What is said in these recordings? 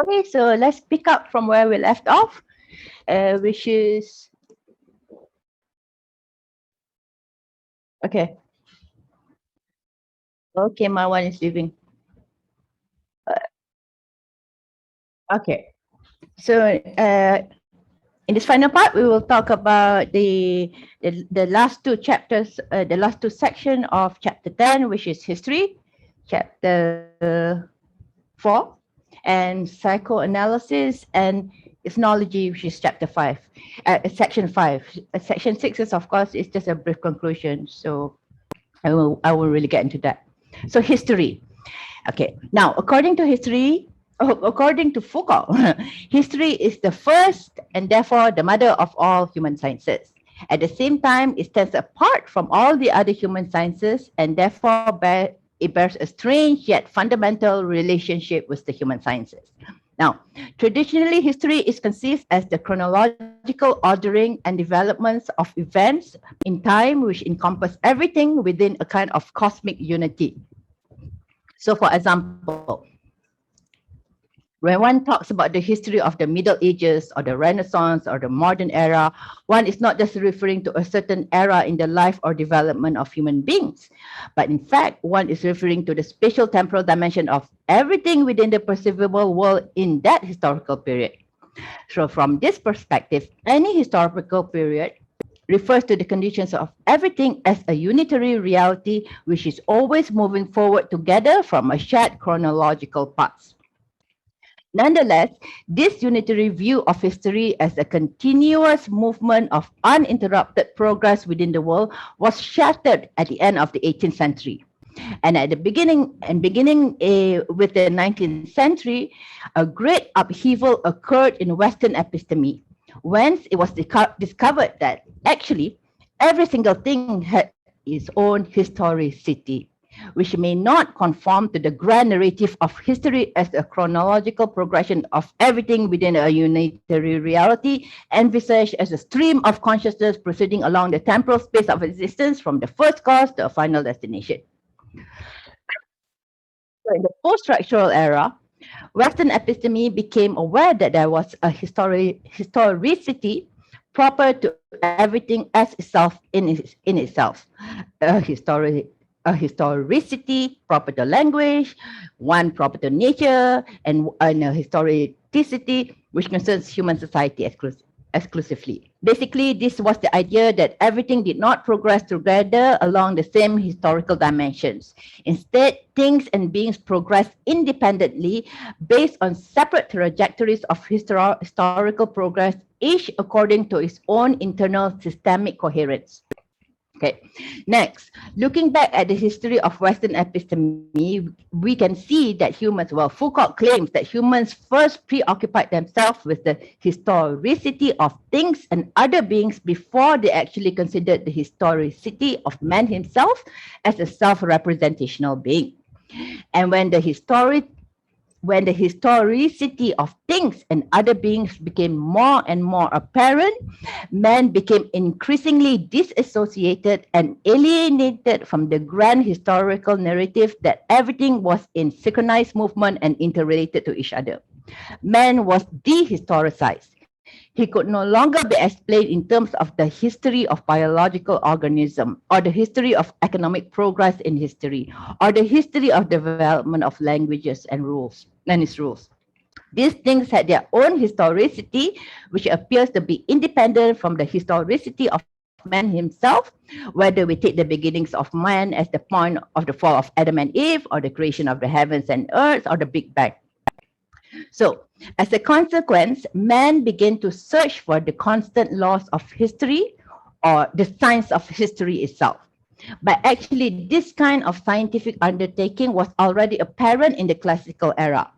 Okay, so let's pick up from where we left off, which is okay. Okay, my one is leaving. Okay, so in this final part, we will talk about the last two chapters, the last two section of chapter 10, which is history, chapter 4, and psychoanalysis and ethnology, which is chapter 5, section 5. Section 6 is, of course, is just a brief conclusion. So I will really get into that. So history. Okay. Now, according to Foucault, history is the first and therefore the mother of all human sciences. At the same time, it stands apart from all the other human sciences and therefore it bears a strange yet fundamental relationship with the human sciences. Now, traditionally, history is conceived as the chronological ordering and developments of events in time, which encompass everything within a kind of cosmic unity. So, for example, when one talks about the history of the Middle Ages or the Renaissance or the modern era, one is not just referring to a certain era in the life or development of human beings, but in fact, one is referring to the spatial temporal dimension of everything within the perceivable world in that historical period. So from this perspective, any historical period refers to the conditions of everything as a unitary reality which is always moving forward together from a shared chronological path. Nonetheless, this unitary view of history as a continuous movement of uninterrupted progress within the world was shattered at the end of the 18th century. And at the beginning with the 19th century, a great upheaval occurred in Western episteme, whence it was discovered that actually every single thing had its own historicity, which may not conform to the grand narrative of history as a chronological progression of everything within a unitary reality, envisaged as a stream of consciousness proceeding along the temporal space of existence from the first cause to a final destination. So in the post-structural era, Western episteme became aware that there was a historicity proper to everything as itself in itself. A, a historicity proper to language, one proper to nature, and a historicity which concerns human society exclusively. Basically, this was the idea that everything did not progress together along the same historical dimensions. Instead, things and beings progress independently based on separate trajectories of historical progress, each according to its own internal systemic coherence. Okay, next, looking back at the history of Western episteme, we can see that Foucault claims that humans first preoccupied themselves with the historicity of things and other beings before they actually considered the historicity of man himself as a self-representational being. And when the historicity of things and other beings became more and more apparent, man became increasingly disassociated and alienated from the grand historical narrative that everything was in synchronized movement and interrelated to each other. Man was dehistoricized. He could no longer be explained in terms of the history of biological organism or the history of economic progress in history or the history of development of languages and its rules. These things had their own historicity, which appears to be independent from the historicity of man himself, whether we take the beginnings of man as the point of the fall of Adam and Eve, or the creation of the heavens and earth, or the Big Bang. So, as a consequence, man began to search for the constant laws of history or the science of history itself. But actually, this kind of scientific undertaking was already apparent in the classical era.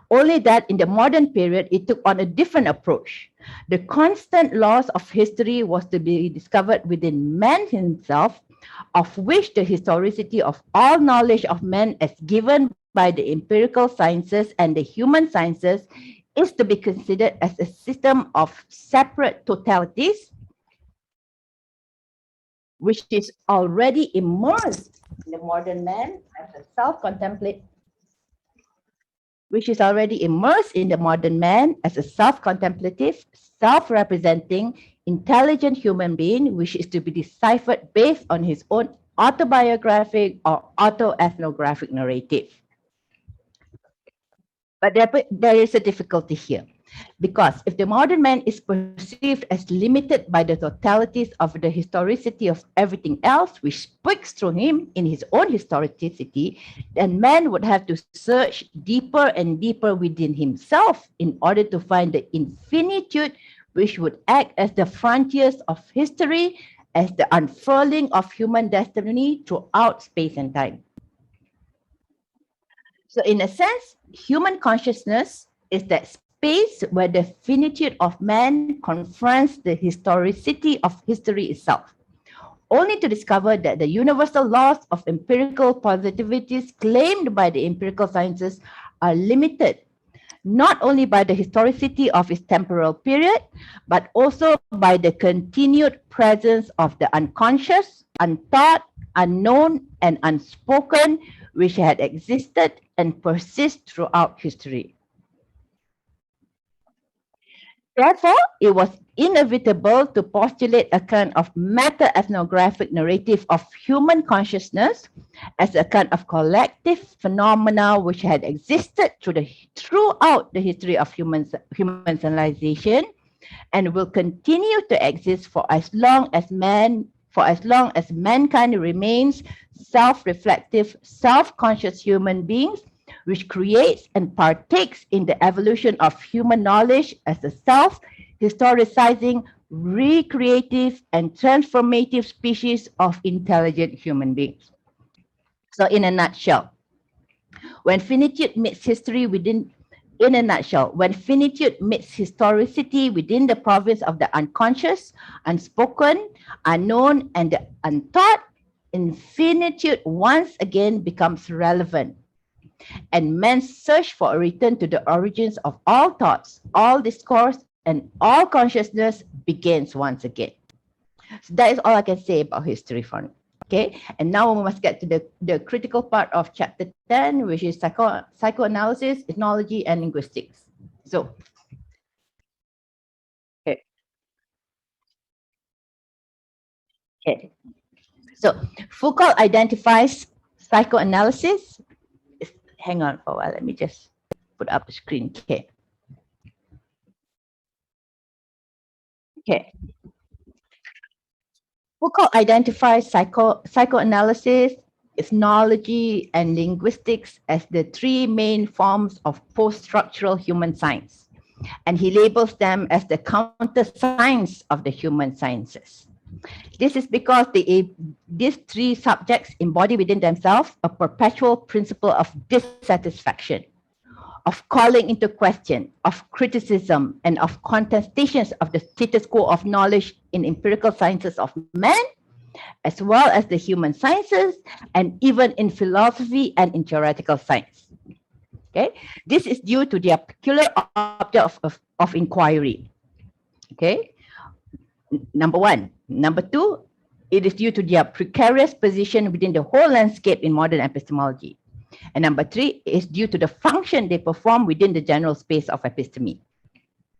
Only that in the modern period, it took on a different approach. The constant laws of history was to be discovered within man himself, of which the historicity of all knowledge of man as given by the empirical sciences and the human sciences is to be considered as a system of separate totalities, which is already immersed in the modern man as a self-contemplate which is already immersed in the modern man as a self-contemplative, self-representing, intelligent human being, which is to be deciphered based on his own autobiographic or autoethnographic narrative. But there is a difficulty here. Because if the modern man is perceived as limited by the totalities of the historicity of everything else, which speaks through him in his own historicity, then man would have to search deeper and deeper within himself in order to find the infinitude which would act as the frontiers of history, as the unfurling of human destiny throughout space and time. So in a sense, human consciousness is that space where the finitude of man confronts the historicity of history itself, only to discover that the universal laws of empirical positivities claimed by the empirical sciences are limited not only by the historicity of its temporal period, but also by the continued presence of the unconscious, unthought, unknown, and unspoken, which had existed and persist throughout history. Therefore, it was inevitable to postulate a kind of meta-ethnographic narrative of human consciousness as a kind of collective phenomena which had existed throughout the history of human civilization and will continue to exist for as long as mankind remains self-reflective, self-conscious human beings, which creates and partakes in the evolution of human knowledge as a self-historicizing, recreative, and transformative species of intelligent human beings. So in a nutshell, when finitude meets history within, in a nutshell, when finitude meets historicity within the province of the unconscious, unspoken, unknown, and the unthought, infinitude once again becomes relevant. And man's search for a return to the origins of all thoughts, all discourse, and all consciousness begins once again. So that is all I can say about history for now. Okay, and now we must get to the critical part of chapter 10, which is psychoanalysis, ethnology, and linguistics. So, okay. Okay. So Foucault identifies psychoanalysis. Hang on for a while. Let me just put up the screen. Okay. Okay. Foucault identifies psychoanalysis, ethnology, and linguistics as the three main forms of post-structural human science. And he labels them as the counter-science of the human sciences. This is because these three subjects embody within themselves a perpetual principle of dissatisfaction, of calling into question, of criticism, and of contestations of the status quo of knowledge in empirical sciences of man, as well as the human sciences, and even in philosophy and in theoretical science. Okay, this is due to their peculiar object of inquiry. Okay, number one. Number two, it is due to their precarious position within the whole landscape in modern epistemology. And number three is due to the function they perform within the general space of episteme.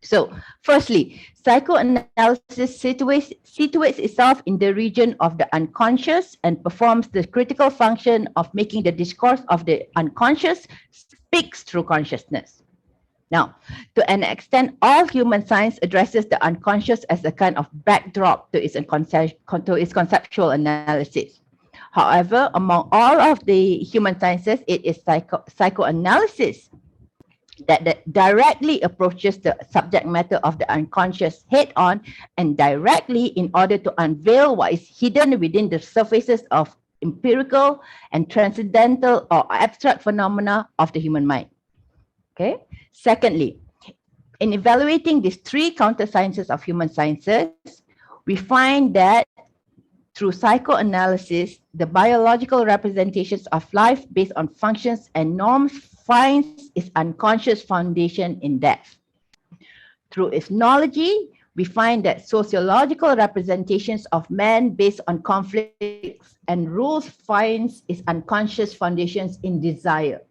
So, firstly, psychoanalysis situates itself in the region of the unconscious and performs the critical function of making the discourse of the unconscious speaks through consciousness. Now, to an extent, all human science addresses the unconscious as a kind of backdrop to its conceptual analysis. However, among all of the human sciences, it is psychoanalysis that directly approaches the subject matter of the unconscious head on and directly in order to unveil what is hidden within the surfaces of empirical and transcendental or abstract phenomena of the human mind. Okay. Secondly, in evaluating these three counter sciences of human sciences, we find that through psychoanalysis, the biological representations of life based on functions and norms finds its unconscious foundation in death. Through ethnology, we find that sociological representations of man based on conflicts and rules finds its unconscious foundations in desire.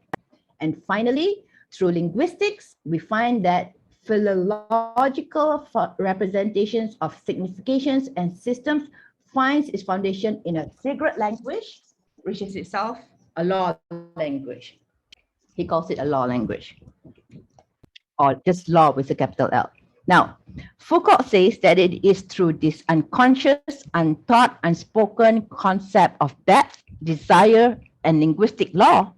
And finally, Through linguistics, we find that philological representations of significations and systems finds its foundation in a sacred language, which is itself a law language. He calls it a law language, or just law with a capital L. Now, Foucault says that it is through this unconscious, untaught, unspoken concept of depth, desire, and linguistic law,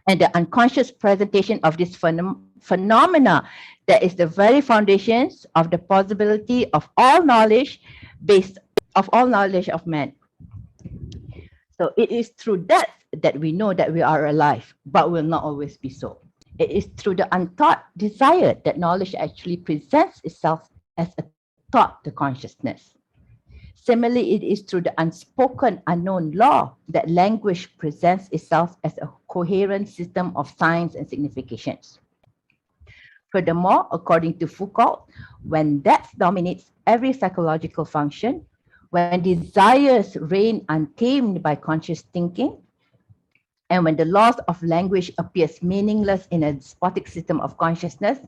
and the unconscious presentation of this phenomena that is the very foundations of the possibility of all knowledge of man. So it is through that that we know that we are alive, but will not always be so. It is through the untaught desire that knowledge actually presents itself as a thought to consciousness. Similarly, it is through the unspoken unknown law that language presents itself as a coherent system of signs and significations. Furthermore, according to Foucault, when depth dominates every psychological function, when desires reign untamed by conscious thinking, and when the laws of language appears meaningless in a despotic system of consciousness,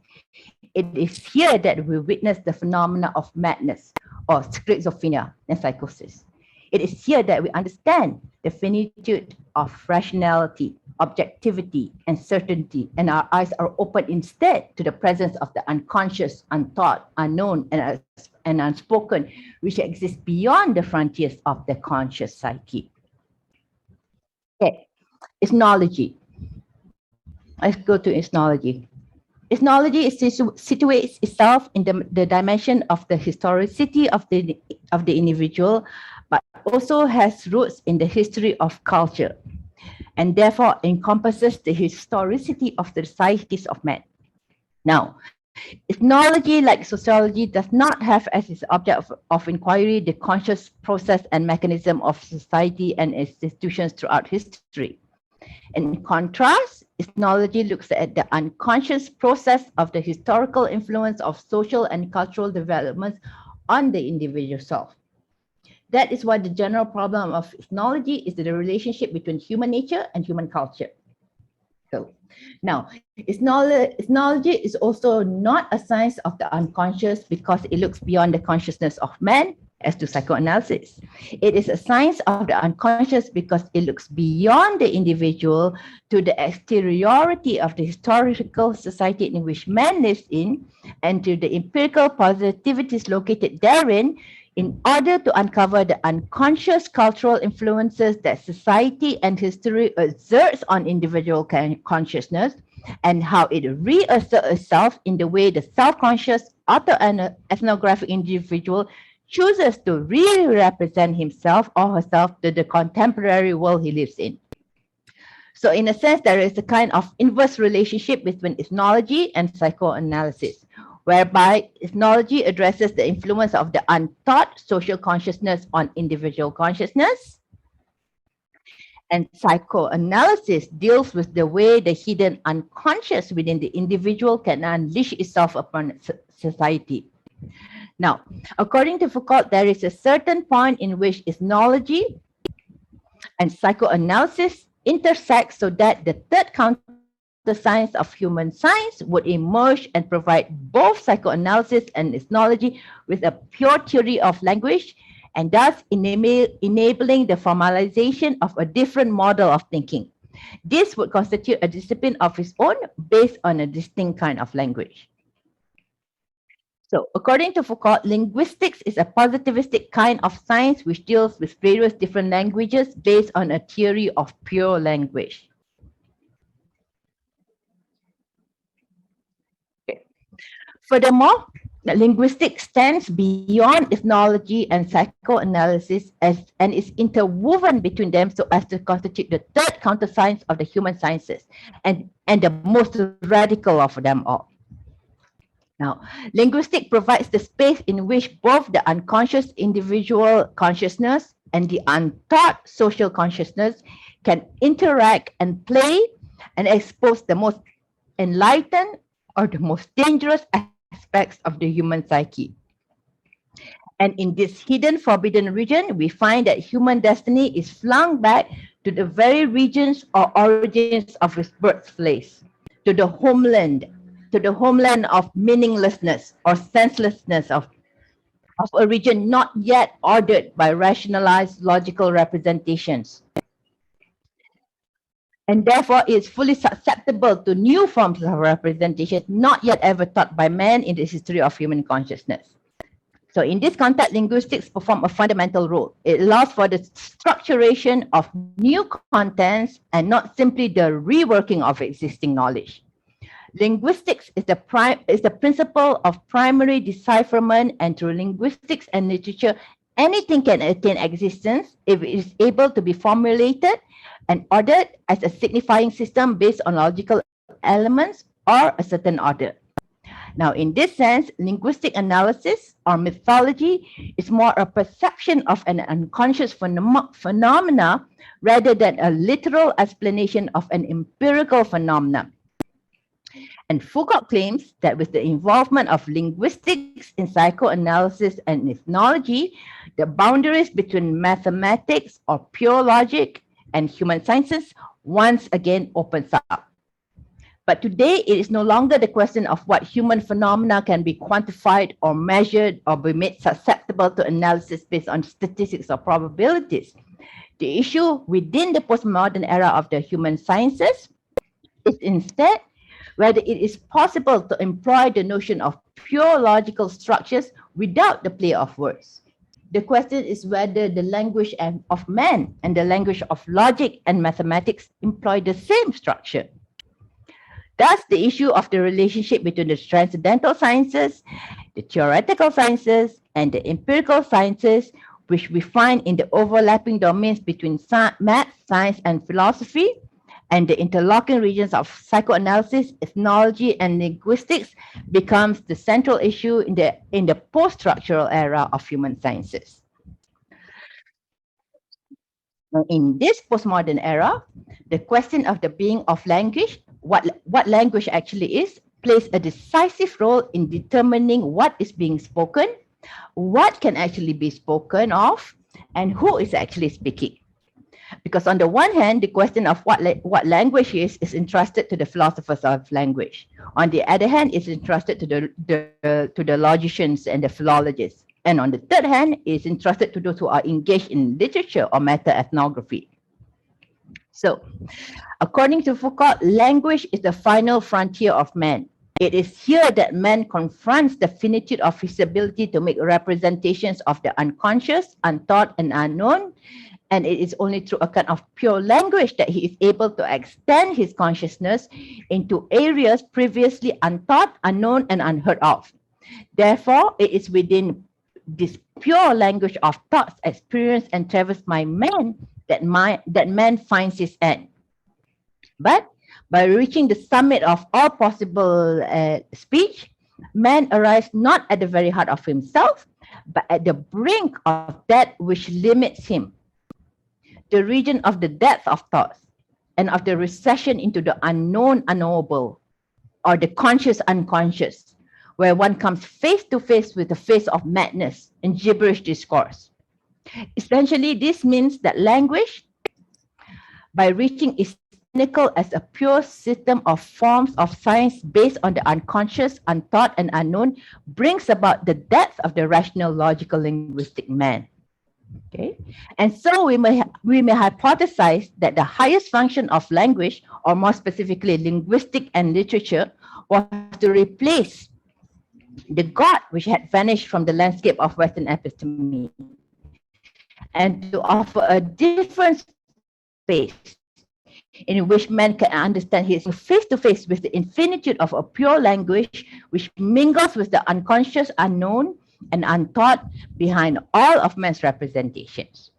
it is here that we witness the phenomena of madness or schizophrenia and psychosis. It is here that we understand the finitude of rationality, objectivity, and certainty, and our eyes are open instead to the presence of the unconscious, untaught, unknown, and unspoken, which exists beyond the frontiers of the conscious psyche. Okay, ethnology. Let's go to ethnology. Ethnology situates itself in the dimension of the historicity of the individual, but also has roots in the history of culture, and therefore encompasses the historicity of the societies of man. Now, ethnology, like sociology, does not have as its object of inquiry the conscious process and mechanism of society and institutions throughout history. In contrast, ethnology looks at the unconscious process of the historical influence of social and cultural developments on the individual self. That is why the general problem of ethnology is the relationship between human nature and human culture. So, now, ethnology is also not a science of the unconscious because it looks beyond the consciousness of man, as to psychoanalysis. It is a science of the unconscious because it looks beyond the individual to the exteriority of the historical society in which man lives in, and to the empirical positivities located therein, in order to uncover the unconscious cultural influences that society and history exerts on individual consciousness, and how it reasserts itself in the way the self-conscious auto-ethnographic individual chooses to really represent himself or herself to the contemporary world he lives in. So in a sense, there is a kind of inverse relationship between ethnology and psychoanalysis, whereby ethnology addresses the influence of the untaught social consciousness on individual consciousness, and psychoanalysis deals with the way the hidden unconscious within the individual can unleash itself upon society. Now, according to Foucault, there is a certain point in which ethnology and psychoanalysis intersect so that the third counter-science of human science would emerge and provide both psychoanalysis and ethnology with a pure theory of language, and thus enabling the formalization of a different model of thinking. This would constitute a discipline of its own based on a distinct kind of language. So, according to Foucault, linguistics is a positivistic kind of science which deals with various different languages based on a theory of pure language. Okay. Furthermore, linguistics stands beyond ethnology and psychoanalysis and is interwoven between them so as to constitute the third counter-science of the human sciences and the most radical of them all. Now, linguistics provides the space in which both the unconscious individual consciousness and the untaught social consciousness can interact and play and expose the most enlightened or the most dangerous aspects of the human psyche. And in this hidden, forbidden region, we find that human destiny is flung back to the very regions or origins of its birthplace. to the homeland of meaninglessness or senselessness of a region not yet ordered by rationalized logical representations, and therefore is fully susceptible to new forms of representation not yet ever taught by man in the history of human consciousness. So in this context, linguistics perform a fundamental role. It allows for the structuration of new contents and not simply the reworking of existing knowledge. Linguistics is the principle of primary decipherment, and through linguistics and literature, anything can attain existence if it is able to be formulated and ordered as a signifying system based on logical elements or a certain order. Now, in this sense, linguistic analysis or mythology is more a perception of an unconscious phenomena rather than a literal explanation of an empirical phenomenon. And Foucalt claims that with the involvement of linguistics in psychoanalysis and ethnology, the boundaries between mathematics or pure logic and human sciences once again opens up. But today, it is no longer the question of what human phenomena can be quantified or measured or be made susceptible to analysis based on statistics or probabilities. The issue within the postmodern era of the human sciences is instead whether it is possible to employ the notion of pure logical structures without the play of words. The question is whether the language of man and the language of logic and mathematics employ the same structure. Thus, the issue of the relationship between the transcendental sciences, the theoretical sciences, and the empirical sciences, which we find in the overlapping domains between math, science, and philosophy, and the interlocking regions of psychoanalysis, ethnology, and linguistics, becomes the central issue in the post-structural era of human sciences. In this postmodern era, the question of the being of language, what language actually is, plays a decisive role in determining what is being spoken, what can actually be spoken of, and who is actually speaking. Because on the one hand, the question of what language is entrusted to the philosophers of language. On the other hand, it's entrusted to the logicians and the philologists. And on the third hand, it's entrusted to those who are engaged in literature or meta-ethnography. So, according to Foucalt, language is the final frontier of man. It is here that man confronts the finitude of his ability to make representations of the unconscious, untaught, and unknown. And it is only through a kind of pure language that he is able to extend his consciousness into areas previously untaught, unknown, and unheard of. Therefore, it is within this pure language of thoughts, experience, and traversed by man that man finds his end. But by reaching the summit of all possible speech, man arrives not at the very heart of himself, but at the brink of that which limits him, the region of the depth of thoughts and of the recession into the unknown unknowable, or the conscious unconscious, where one comes face to face with the face of madness and gibberish discourse. Essentially, this means that language, by reaching its pinnacle as a pure system of forms of science based on the unconscious, untaught, and unknown, brings about the depth of the rational, logical, linguistic man. Okay, and so we may hypothesize that the highest function of language, or more specifically linguistic and literature, was to replace the God which had vanished from the landscape of Western episteme, and to offer a different space in which man can understand his face to face with the infinitude of a pure language which mingles with the unconscious, unknown, and untaught behind all of man's representations.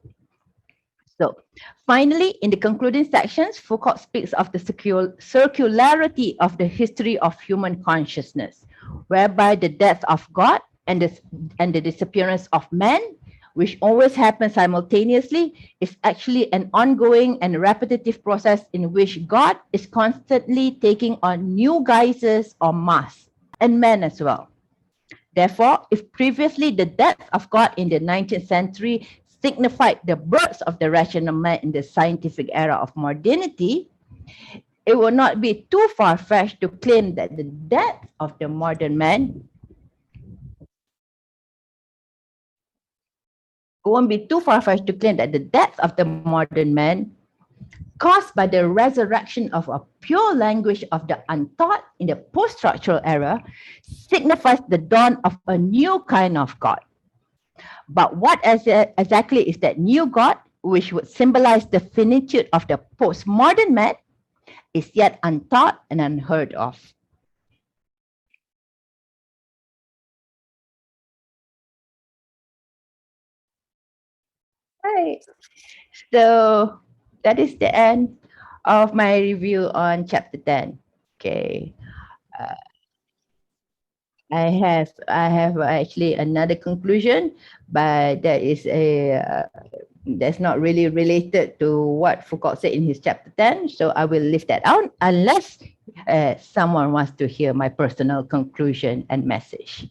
So finally, in the concluding sections, Foucalt speaks of the circularity of the history of human consciousness, whereby the death of God and the disappearance of man, which always happens simultaneously, is actually an ongoing and repetitive process in which God is constantly taking on new guises or masks, and man as well. Therefore, if previously the death of God in the 19th century signified the birth of the rational man in the scientific era of modernity, it will not be too far-fetched to claim that the death of the modern man, it won't be too far-fetched to claim that the death of the modern man, caused by the resurrection of a pure language of the untaught in the post-structural era, signifies the dawn of a new kind of God. But what exactly is that new God, which would symbolize the finitude of the postmodern man, is yet untaught and unheard of. Right. So that is the end of my review on chapter 10. Okay. I have actually another conclusion, but that's not really related to what Foucault said in his chapter 10. So I will leave that out unless someone wants to hear my personal conclusion and message.